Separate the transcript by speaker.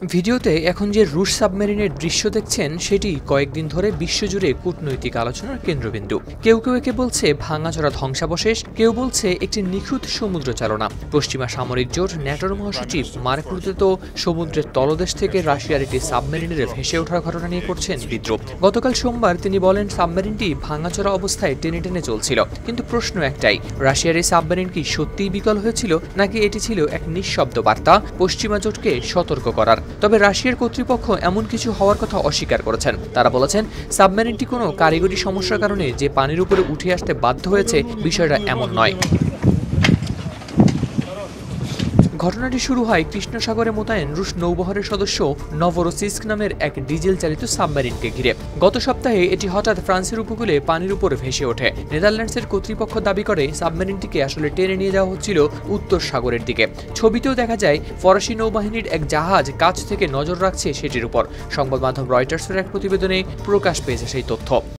Speaker 1: ভিডিওতে এখন যে রুশ সাবমেরিনের দৃশ্য দেখছেন সেটি কয়েকদিন ধরে বিশ্বজুড়ে কূটনৈতিক আলোচনার কেন্দ্রবিন্দু। কেউ কেউ একে বলছে ভাঙাচোরা ধ্বংসাবশেষ, কেউ বলছে একটি নিখুঁত সমুদ্র চালনা। পশ্চিমা সামরিক জোট ন্যাটোর মহাসচিব মার্ক রুতে তো সমুদ্রের তলদেশ থেকে রাশিয়ার একটি সাবমেরিনের ভেসে ওঠার ঘটনা নিয়ে করছেন বিদ্রূপ। গতকাল সোমবার তিনি বলেন সাবমেরিনটি ভাঙাচোরা অবস্থায় টেনে টেনে চলছিল। কিন্তু প্রশ্ন একটাই, রাশিয়ার এই সাবমেরিন কি সত্যিই বিকল হয়েছিল, নাকি এটি ছিল এক নিঃশব্দ বার্তা পশ্চিমা জোটকে সতর্ক করার? তবে রাশিয়ার কর্তৃপক্ষ এমন কিছু হওয়ার কথা অস্বীকার করেছেন। তারা বলেছেন সাবমেরিনটি কোনো কারিগরি সমস্যার কারণে যে পানির উপরে উঠে আসতে বাধ্য হয়েছে, বিষয়টা এমন নয়। ঘটনাটি শুরু হয় কৃষ্ণ সাগরে মোতায়েন রুশ নৌবহরের সদস্য নভরোসিস্ক নামের এক ডিজেল চালিত সাবমেরিনকে ঘিরে। গত সপ্তাহে এটি হঠাৎ ফ্রান্সের উপকূলে পানির উপর ভেসে ওঠে। নেদারল্যান্ডসের কর্তৃপক্ষ দাবি করে সাবমেরিনটিকে আসলে টেনে নিয়ে যাওয়া হচ্ছিল উত্তর সাগরের দিকে। ছবিতেও দেখা যায় ফরাসি নৌবাহিনীর এক জাহাজ কাছ থেকে নজর রাখছে সেটির উপর। সংবাদ মাধ্যম রয়টার্সের এক প্রতিবেদনে প্রকাশ পেয়েছে সেই তথ্য।